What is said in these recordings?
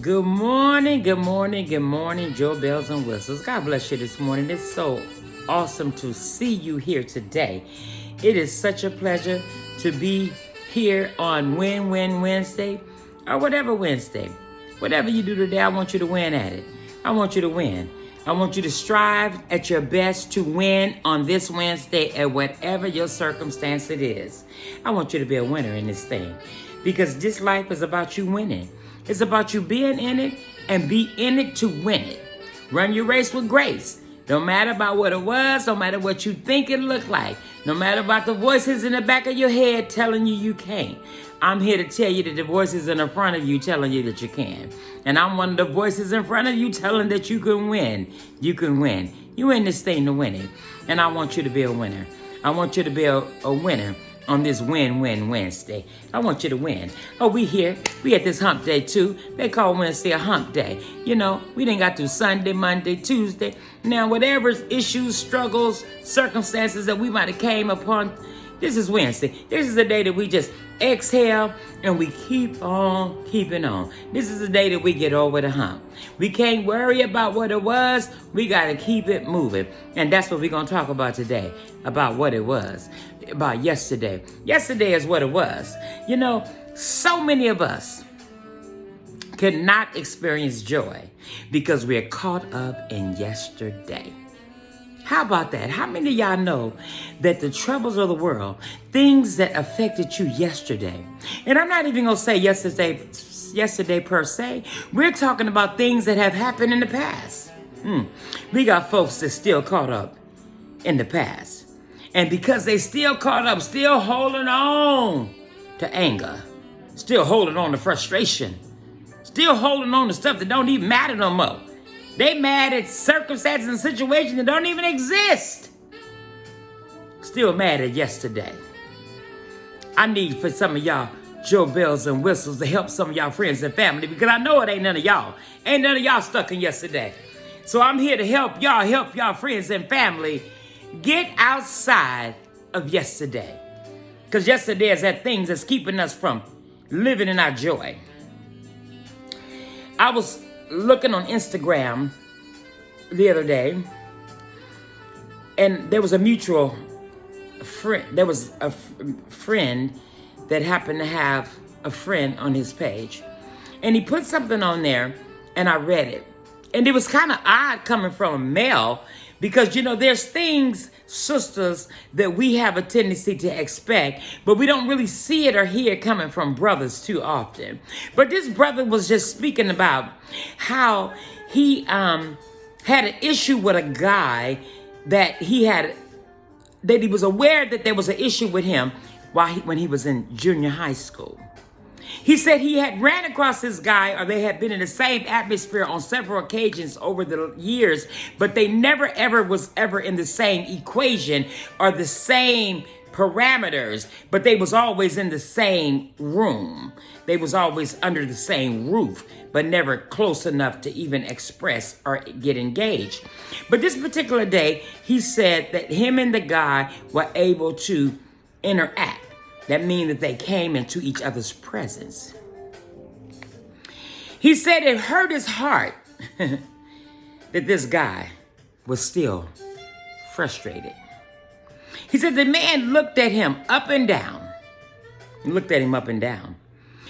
Good morning, good morning, good morning, Joe Bells and Whistles. God bless you this morning. It's so awesome to see you here today. It is such a pleasure to be here on Win Wednesday or whatever Wednesday. Whatever you do today, I want you to win at it. I want you to win. I want you to strive at your best to win on this Wednesday at whatever your circumstance it is. I want you to be a winner in this thing because this life is about you winning. It's about you being in it and be in it to win it. Run your race with grace. No matter about what it was, no matter what you think it looked like, no matter about the voices in the back of your head telling you can't. I'm here to tell you that the voices in the front of you telling you that you can. And I'm one of the voices in front of you telling that you can win. You can win. You in this thing to win it. And I want you to be a winner. I want you to be a winner on this Win Wednesday. I want you to win. Oh, we here. We at this hump day too. They call Wednesday a hump day. You know, we didn't got through Sunday, Monday, Tuesday. Now, whatever issues, struggles, circumstances that we might have came upon, this is Wednesday. This is the day that we just exhale and we keep on keeping on. This is the day that we get over the hump. We can't worry about what it was. We got to keep it moving. And that's what we're going to talk about today, about what it was, about yesterday. Yesterday is what it was. You know, so many of us cannot experience joy because we're caught up in yesterday. How about that? How many of y'all know that the troubles of the world, things that affected you yesterday, and I'm not even going to say yesterday per se, we're talking about things that have happened in the past. We got folks that still caught up in the past. And because they still caught up, still holding on to anger, still holding on to frustration, still holding on to stuff that don't even matter no more. They mad at circumstances and situations that don't even exist. Still mad at yesterday. I need for some of y'all Joe Bells and Whistles to help some of y'all friends and family because I know it ain't none of y'all. Ain't none of y'all stuck in yesterday. So I'm here to help y'all friends and family get outside of yesterday. Because yesterday is that things that's keeping us from living in our joy. I was looking on Instagram the other day, and there was a mutual friend. There was a friend that happened to have a friend on his page, and he put something on there, and I read it, and it was kind of odd coming from a male because, you know, there's things, sisters, that we have a tendency to expect, but we don't really see it or hear it coming from brothers too often. But this brother was just speaking about how he had an issue with a guy that he was aware that there was an issue with him when he was in junior high school. He said he had ran across this guy, or they had been in the same atmosphere on several occasions over the years, but they never ever was ever in the same equation or the same parameters, but they was always in the same room. They was always under the same roof, but never close enough to even express or get engaged. But this particular day, he said that him and the guy were able to interact. That means that they came into each other's presence. He said it hurt his heart that this guy was still frustrated. He said the man looked at him up and down. He looked at him up and down.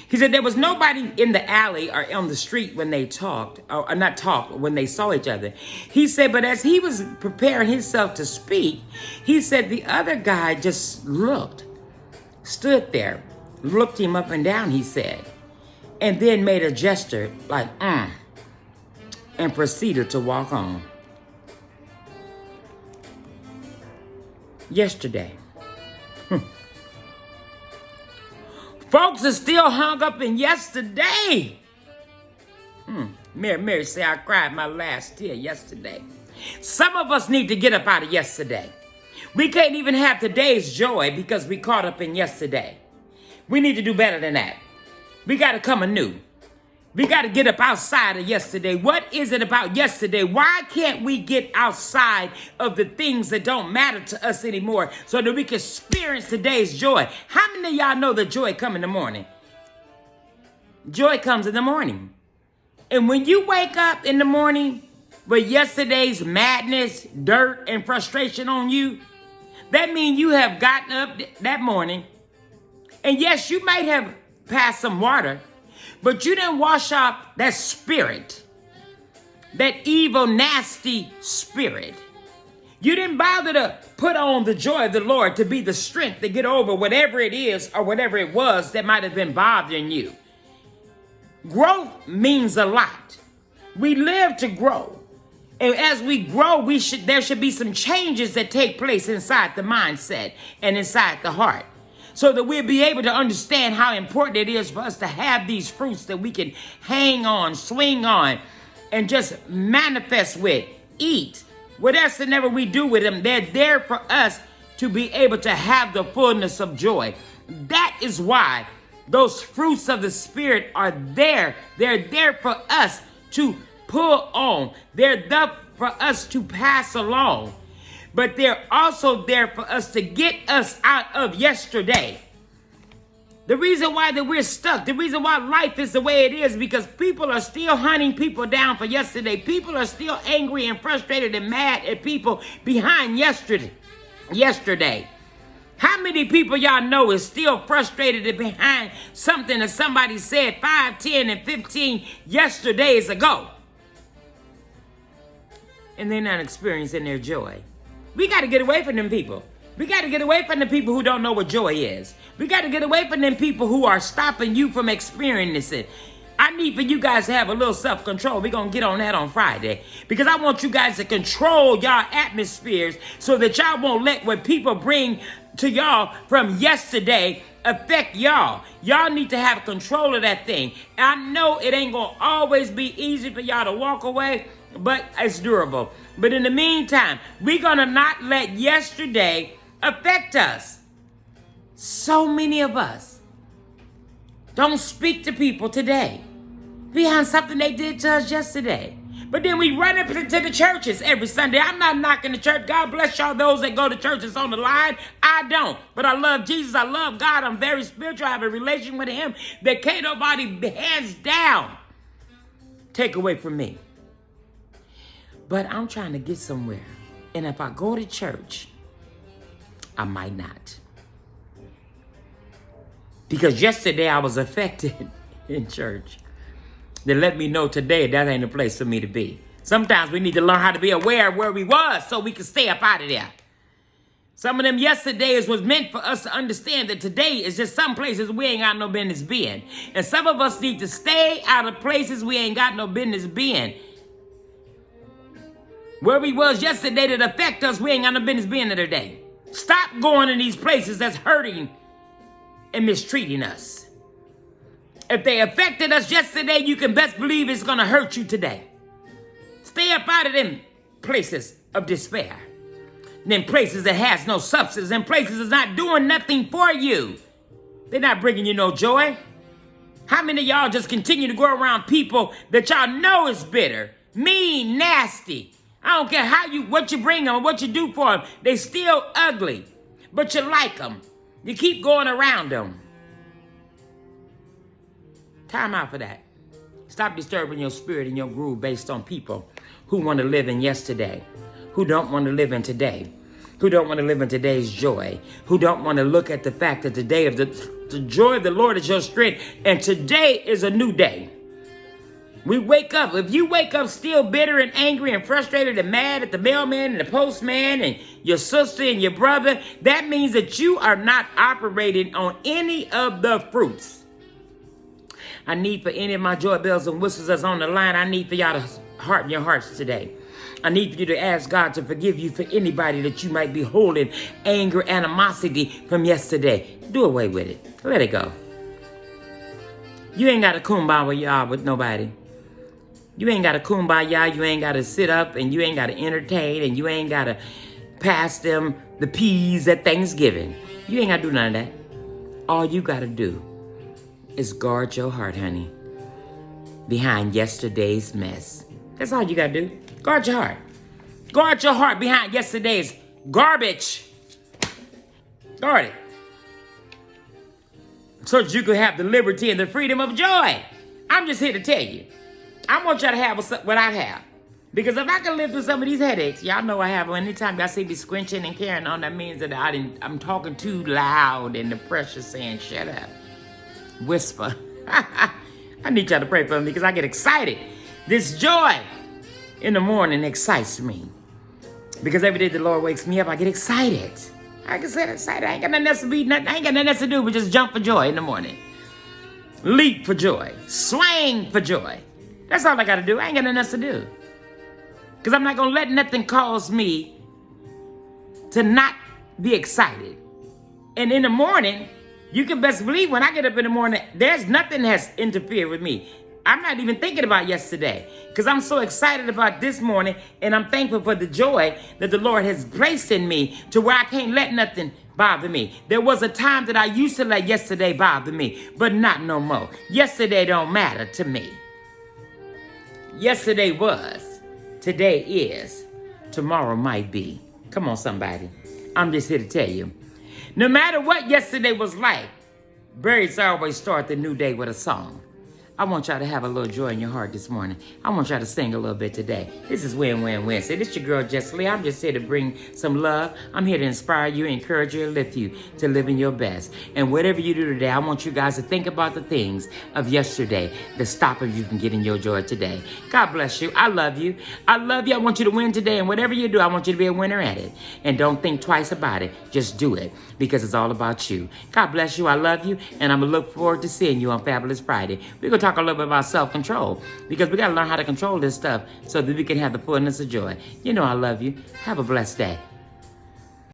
He said there was nobody in the alley or on the street when they talked, or not talked, when they saw each other. He said, but as he was preparing himself to speak, he said the other guy just stood there, looked him up and down, he said, and then made a gesture like, and proceeded to walk on. Yesterday. Folks are still hung up in yesterday. Mary said, I cried my last tear yesterday. Some of us need to get up out of yesterday. We can't even have today's joy because we caught up in yesterday. We need to do better than that. We got to come anew. We got to get up outside of yesterday. What is it about yesterday? Why can't we get outside of the things that don't matter to us anymore so that we can experience today's joy? How many of y'all know that joy comes in the morning? Joy comes in the morning. And when you wake up in the morning with yesterday's madness, dirt, and frustration on you, that means you have gotten up that morning. And yes, you might have passed some water, but you didn't wash off that spirit, that evil, nasty spirit. You didn't bother to put on the joy of the Lord to be the strength to get over whatever it is or whatever it was that might have been bothering you. Growth means a lot. We live to grow. And as we grow, there should be some changes that take place inside the mindset and inside the heart, so that we'll be able to understand how important it is for us to have these fruits that we can hang on, swing on, and just manifest with, eat. Whatever we do with them, they're there for us to be able to have the fullness of joy. That is why those fruits of the Spirit are there. They're there for us to pull on. They're there for us to pass along. But they're also there for us to get us out of yesterday. The reason why that we're stuck, the reason why life is the way it is, because people are still hunting people down for yesterday. People are still angry and frustrated and mad at people behind yesterday. How many people y'all know is still frustrated and behind something that somebody said 5, 10, and 15 yesterdays ago? And they're not experiencing their joy. We got to get away from them people. We got to get away from the people who don't know what joy is. We got to get away from them people who are stopping you from experiencing it. I need for you guys to have a little self-control. We're going to get on that on Friday, because I want you guys to control y'all atmospheres so that y'all won't let what people bring to y'all from yesterday affect y'all. Y'all need to have control of that thing. I know it ain't going to always be easy for y'all to walk away, but it's durable. But in the meantime, we're going to not let yesterday affect us. So many of us don't speak to people today behind something they did to us yesterday. But then we run up into the churches every Sunday. I'm not knocking the church. God bless y'all, those that go to churches on the line. I don't. But I love Jesus. I love God. I'm very spiritual. I have a relation with him that can't nobody hands down take away from me. But I'm trying to get somewhere. And if I go to church, I might not. Because yesterday I was affected in church. They let me know today that ain't a place for me to be. Sometimes we need to learn how to be aware of where we was so we can stay up out of there. Some of them yesterdays was meant for us to understand that today is just some places we ain't got no business being. And some of us need to stay out of places we ain't got no business being. Where we was yesterday that affect us, we ain't got no business being there today. Stop going in these places that's hurting and mistreating us. If they affected us yesterday, you can best believe it's going to hurt you today. Stay up out of them places of despair. Them places that has no substance. Them places that's not doing nothing for you. They're not bringing you no joy. How many of y'all just continue to go around people that y'all know is bitter, mean, nasty? I don't care what you bring them or what you do for them. They still ugly, but you like them. You keep going around them. Time out for that. Stop disturbing your spirit and your groove based on people who want to live in yesterday, who don't want to live in today, who don't want to live in today's joy, who don't want to look at the fact that today of the joy of the Lord is your strength, and today is a new day. We wake up. If you wake up still bitter and angry and frustrated and mad at the mailman and the postman and your sister and your brother, that means that you are not operating on any of the fruits. I need for any of my joy bells and whistles that's on the line, I need for y'all to harden your hearts today. I need for you to ask God to forgive you for anybody that you might be holding anger, animosity from yesterday. Do away with it. Let it go. You ain't got to kumbaya with nobody. You ain't got to kumbaya. You ain't got to sit up and you ain't got to entertain and you ain't got to pass them the peas at Thanksgiving. You ain't got to do none of that. All you got to do is guard your heart, honey, behind yesterday's mess. That's all you got to do. Guard your heart. Guard your heart behind yesterday's garbage. Guard it. So that you could have the liberty and the freedom of joy. I'm just here to tell you. I want y'all to have what I have. Because if I can live through some of these headaches, y'all know I have them. Anytime y'all see me squinching and carrying on, that means that I'm talking too loud and the pressure's saying, shut up. Whisper. I need y'all to pray for me because I get excited. This joy in the morning excites me. Because every day the Lord wakes me up, I get excited. I get excited. I ain't got nothing else to be, I ain't got nothing else to do but just jump for joy in the morning. Leap for joy. Swing for joy. That's all I got to do. I ain't got nothing else to do. Because I'm not going to let nothing cause me to not be excited. And in the morning, you can best believe when I get up in the morning, there's nothing has interfered with me. I'm not even thinking about yesterday because I'm so excited about this morning, and I'm thankful for the joy that the Lord has placed in me to where I can't let nothing bother me. There was a time that I used to let yesterday bother me, but not no more. Yesterday don't matter to me. Yesterday was, today is, tomorrow might be. Come on, somebody. I'm just here to tell you. No matter what yesterday was like, birds always start the new day with a song. I want y'all to have a little joy in your heart this morning. I want y'all to sing a little bit today. This is Win Win Wednesday. This is your girl, Juslee. I'm just here to bring some love. I'm here to inspire you, encourage you, and lift you to live in your best. And whatever you do today, I want you guys to think about the things of yesterday that stop you from getting your joy today. God bless you. I love you. I love you. I want you to win today. And whatever you do, I want you to be a winner at it. And don't think twice about it. Just do it because it's all about you. God bless you. I love you. And I'm going to look forward to seeing you on Fabulous Friday. We're going to talk a little bit about self-control because we got to learn how to control this stuff so that we can have the fullness of joy. You know I love you. Have a blessed day.